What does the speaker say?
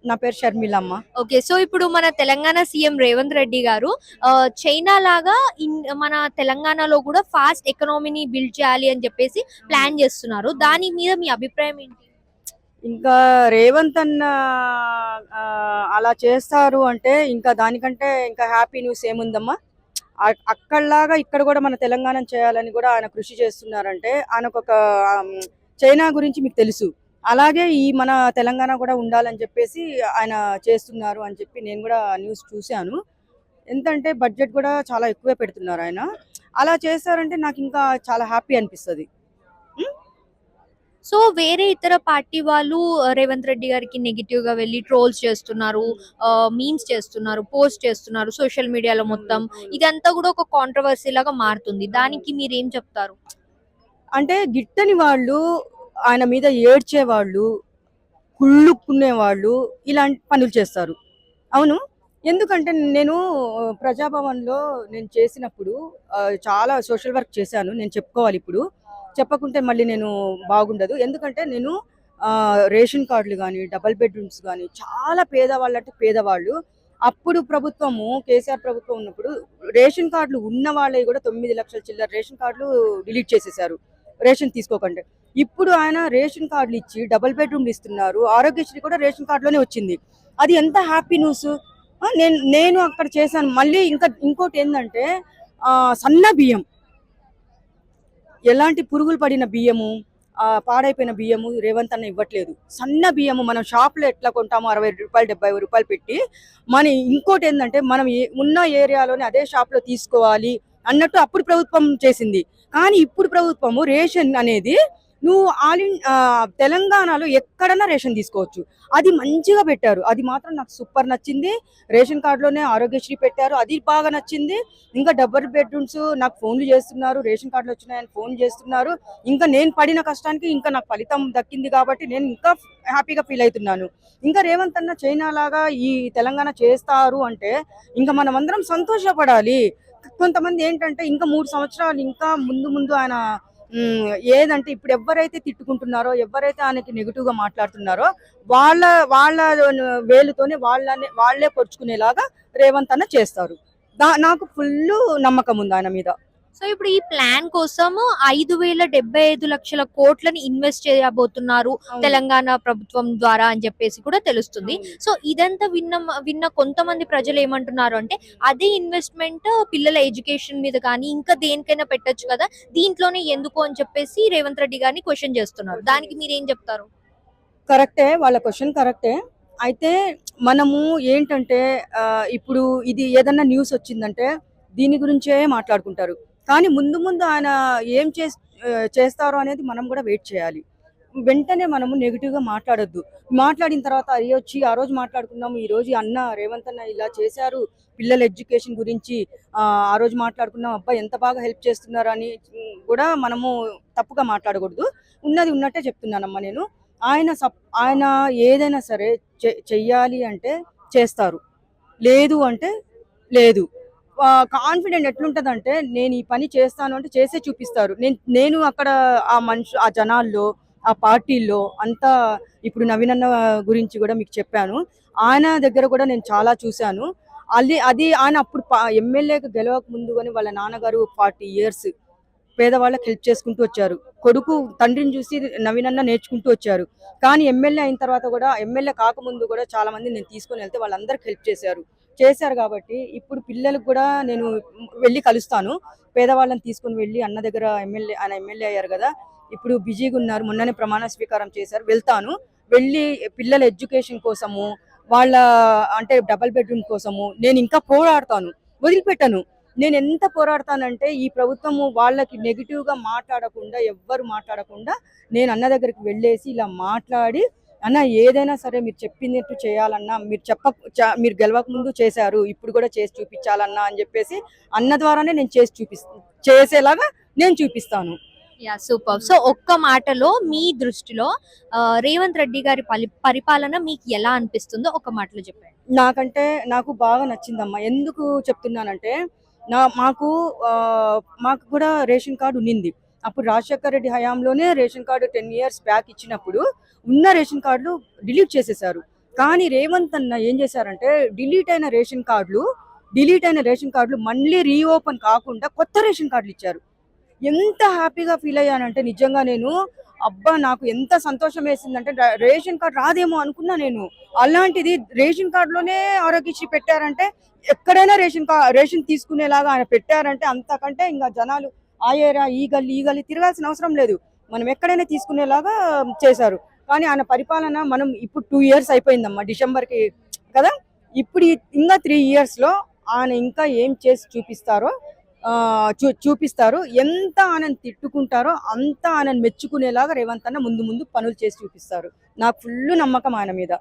నా పేరు షర్మిలమ్మ. Okay. So ఇప్పుడు మన తెలంగాణ సీఎం రేవంత్ రెడ్డి గారు చైనా లాగా మన తెలంగాణలో కూడా ఫాస్ట్ ఎకనామీని బిల్డ్ చేయాలి అని చెప్పేసి ప్లాన్ చేస్తున్నారు. దాని మీద మీ అభిప్రాయం ఏంటి? ఇంకా రేవంత్ అన్న అలా చేస్తారు అంటే ఇంకా దానికంటే ఇంకా హ్యాపీ న్యూస్ ఏముందమ్మా. అక్కడలాగా ఇక్కడ కూడా మన తెలంగాణ చేయాలని కూడా ఆయన కృషి చేస్తున్నారంటే ఆయనకు ఒక చైనా గురించి మీకు తెలుసు. అలాగే ఈ మన తెలంగాణ కూడా ఉండాలని చెప్పేసి ఆయన చేస్తున్నారు అని చెప్పి నేను కూడా న్యూస్ చూశాను. ఎంతంటే బడ్జెట్ కూడా చాలా ఎక్కువే పెడుతున్నారు ఆయన. అలా చేస్తారంటే నాకు ఇంకా చాలా హ్యాపీ అనిపిస్తుంది. సో వేరే ఇతర పార్టీ వాళ్ళు రేవంత్ రెడ్డి గారికి నెగిటివ్ గా వెళ్ళి ట్రోల్స్ చేస్తున్నారు, మీమ్స్ చేస్తున్నారు, పోస్ట్ చేస్తున్నారు సోషల్ మీడియాలో మొత్తం. ఇదంతా కూడా ఒక కాంట్రవర్సీ లాగా మారుతుంది. దానికి మీరు ఏం చెప్తారు? అంటే గిట్టని వాళ్ళు, ఆయన మీద ఏడ్చే వాళ్ళు, కుళ్ళుకునే వాళ్ళు ఇలాంటి పనులు చేస్తారు. అవును. ఎందుకంటే నేను ప్రజాభవన్లో నేను చేసినప్పుడు చాలా సోషల్ వర్క్ చేశాను. నేను చెప్పుకోవాలి ఇప్పుడు. చెప్పకుంటే మళ్ళీ నేను బాగుండదు. ఎందుకంటే నేను రేషన్ కార్డులు కానీ, డబల్ బెడ్రూమ్స్ కానీ చాలా పేదవాళ్ళు అంటే పేదవాళ్ళు. అప్పుడు ప్రభుత్వము కేసీఆర్ ప్రభుత్వం ఉన్నప్పుడు రేషన్ కార్డులు ఉన్న వాళ్ళవి కూడా 9 లక్షల చిల్లర రేషన్ కార్డులు డిలీట్ చేసేసారు రేషన్ తీసుకోకండి. ఇప్పుడు ఆయన రేషన్ కార్డులు ఇచ్చి డబల్ బెడ్రూమ్లు ఇస్తున్నారు. ఆరోగ్యశ్రీ కూడా రేషన్ కార్డులోనే వచ్చింది. అది ఎంత హ్యాపీ న్యూస్. నేను అక్కడ చేశాను. మళ్ళీ ఇంకోటి ఏంటంటే సన్న బియ్యం, ఎలాంటి పురుగులు పడిన బియ్యము, పాడైపోయిన బియ్యము రేవంత్ అన్న ఇవ్వట్లేదు. సన్న బియ్యము మనం షాప్లో ఎట్లా కొంటామో 60 రూపాయలు 70 రూపాయలు పెట్టి, ఇంకోటి ఏంటంటే మనం ఉన్న ఏరియాలోనే అదే షాప్లో తీసుకోవాలి అన్నట్టు అప్పుడు ప్రభుత్వం చేసింది. కానీ ఇప్పుడు ప్రభుత్వము రేషన్ అనేది నువ్వు తెలంగాణలో ఎక్కడన్నా రేషన్ తీసుకోవచ్చు. అది మంచిగా పెట్టారు. అది మాత్రం నాకు సూపర్ నచ్చింది. రేషన్ కార్డులోనే ఆరోగ్యశ్రీ పెట్టారు, అది బాగా నచ్చింది. ఇంకా డబుల్ బెడ్రూమ్స్ నాకు ఫోన్లు చేస్తున్నారు, రేషన్ కార్డులు వచ్చినాయని ఫోన్ చేస్తున్నారు. ఇంకా నేను పడిన కష్టానికి ఇంకా నాకు ఫలితం దక్కింది కాబట్టి నేను ఇంకా హ్యాపీగా ఫీల్ అవుతున్నాను. ఇంకా రేవంత్ అన్న చైనా లాగా ఈ తెలంగాణ చేస్తారు అంటే ఇంకా మనం అందరం సంతోషపడాలి. కొంతమంది ఏంటంటే ఇంకా 3 సంవత్సరాలు ఇంకా ముందు ఆయన ఏదంటే ఇప్పుడు ఎవరైతే తిట్టుకుంటున్నారో, ఎవరైతే ఆయనకి నెగిటివ్ గా మాట్లాడుతున్నారో వాళ్ళ వాళ్ళ వేలుతోనే వాళ్ళే పొడుచుకునేలాగా రేవంత్ అన్న చేస్తారు. నాకు ఫుల్ నమ్మకం ఉంది ఆయన మీద. సో ఇప్పుడు ఈ ప్లాన్ కోసం 5,075 లక్షల కోట్లని ఇన్వెస్ట్ చేయబోతున్నారు తెలంగాణ ప్రభుత్వం ద్వారా అని చెప్పేసి కూడా తెలుస్తుంది. సో ఇదంతా విన్న కొంతమంది ప్రజలు ఏమంటున్నారు అంటే అదే ఇన్వెస్ట్మెంట్ పిల్లల ఎడ్యుకేషన్ మీద కానీ ఇంకా దేనికైనా పెట్టొచ్చు కదా, దీంట్లోనే ఎందుకు అని చెప్పేసి రేవంత్ రెడ్డి గారిని క్వశ్చన్ చేస్తున్నారు. దానికి మీరు ఏం చెప్తారు? కరెక్టే, వాళ్ళ క్వశ్చన్ కరెక్టే. అయితే మనము ఏంటంటే ఇప్పుడు ఇది ఏదన్నా న్యూస్ వచ్చిందంటే దీని గురించే మాట్లాడుకుంటారు. కానీ ముందు ఆయన ఏం చేస్తారో అనేది మనం కూడా వెయిట్ చేయాలి. వెంటనే మనము నెగిటివ్గా మాట్లాడొద్దు. మాట్లాడిన తర్వాత అది వచ్చి ఆ రోజు మాట్లాడుకున్నాము, ఈ రోజు అన్న రేవంత్ అన్న ఇలా చేశారు పిల్లల ఎడ్యుకేషన్ గురించి, ఆ రోజు మాట్లాడుకున్నాం, అబ్బా ఎంత బాగా హెల్ప్ చేస్తున్నారు అని కూడా మనము తప్పుగా మాట్లాడకూడదు. ఉన్నది ఉన్నట్టే చెప్తున్నానమ్మా నేను. ఆయన ఏదైనా సరే చెయ్యాలి అంటే చేస్తారు, లేదు అంటే లేదు. కాన్ఫిడెంట్ ఎట్లుంటదంటే నేను ఈ పని చేస్తాను అంటే చేసే చూపిస్తారు. నేను అక్కడ ఆ జనాల్లో ఆ పార్టీల్లో అంతా ఇప్పుడు నవీన్ అన్న గురించి కూడా మీకు చెప్పాను. ఆయన దగ్గర కూడా నేను చాలా చూశాను. అది ఆయన అప్పుడు ఎమ్మెల్యేగా గెలవక ముందు కానీ వాళ్ళ నాన్నగారు 40 years పేదవాళ్ళకి హెల్ప్ చేసుకుంటూ వచ్చారు. కొడుకు తండ్రిని చూసి నవీన్ అన్న నేర్చుకుంటూ వచ్చారు. కానీ ఎమ్మెల్యే అయిన తర్వాత కూడా, ఎమ్మెల్యే కాకముందు కూడా చాలా మంది నేను తీసుకొని వెళ్తే వాళ్ళందరికి హెల్ప్ చేశారు కాబట్టి ఇప్పుడు పిల్లలకు కూడా నేను వెళ్ళి కలుస్తాను. పేదవాళ్ళని తీసుకొని వెళ్ళి అన్న దగ్గర ఆయన ఎమ్మెల్యే అయ్యారు కదా, ఇప్పుడు బిజీగా ఉన్నారు, మొన్ననే ప్రమాణ స్వీకారం చేశారు, వెళ్తాను. వెళ్ళి పిల్లల ఎడ్యుకేషన్ కోసము, వాళ్ళ అంటే డబల్ బెడ్రూమ్ కోసము నేను ఇంకా పోరాడతాను, వదిలిపెట్టను. నేను ఎంత పోరాడతానంటే ఈ ప్రభుత్వము వాళ్ళకి నెగిటివ్గా మాట్లాడకుండా, ఎవ్వరు మాట్లాడకుండా నేను అన్న దగ్గరికి వెళ్ళేసి ఇలా మాట్లాడి, అన్న ఏదైనా సరే మీరు చెప్పినట్టు చేయాలన్నా, మీరు గెలవక ముందు చేశారు, ఇప్పుడు కూడా చేసి చూపించాలన్నా అని చెప్పేసి అన్న ద్వారానే నేను చేసేలాగా నేను చూపిస్తాను. Yeah, super. సో ఒక్క మాటలో మీ దృష్టిలో రేవంత్ రెడ్డి గారి పరిపాలన మీకు ఎలా అనిపిస్తుందో ఒక మాటలో చెప్పండి. నాకు బాగా నచ్చిందమ్మా. ఎందుకు చెప్తున్నానంటే మాకు కూడా రేషన్ కార్డు ఉన్నింది. అప్పుడు రాజశేఖర్ రెడ్డి హయాంలోనే రేషన్ కార్డు 10 years బ్యాక్ ఇచ్చినప్పుడు ఉన్న రేషన్ కార్డులు డిలీట్ చేసేసారు. కానీ రేవంత్ అన్న ఏం చేశారంటే డిలీట్ అయిన రేషన్ కార్డులు మళ్ళీ రీఓపెన్ కాకుండా కొత్త రేషన్ కార్డులు ఇచ్చారు. ఎంత హ్యాపీగా ఫీల్ అయ్యానంటే నిజంగా నేను, అబ్బా నాకు ఎంత సంతోషం వేసిందంటే రేషన్ కార్డు రాదేమో అనుకున్నా నేను. అలాంటిది రేషన్ కార్డులోనే ఆరోగ్యశ్రీ పెట్టారంటే, ఎక్కడైనా రేషన్ తీసుకునేలాగా ఆయన పెట్టారంటే అంతకంటే ఇంకా జనాలు ఆ ఏరియా ఈ గల్లీ తిరగాల్సిన అవసరం లేదు, మనం ఎక్కడైనా తీసుకునేలాగా చేశారు. కానీ ఆయన పరిపాలన మనం ఇప్పుడు 2 years అయిపోయిందమ్మా డిసెంబర్కి కదా. ఇప్పుడు ఇంకా 3 years లో ఆయన ఇంకా ఏం చేసి చూపిస్తారో చూపిస్తారు. ఎంత ఆయనను తిట్టుకుంటారో అంత ఆయనను మెచ్చుకునేలాగా రేవంత్ అన్న ముందు ముందు పనులు చేసి చూపిస్తారు. నాకు ఫుల్ నమ్మకం ఆయన మీద.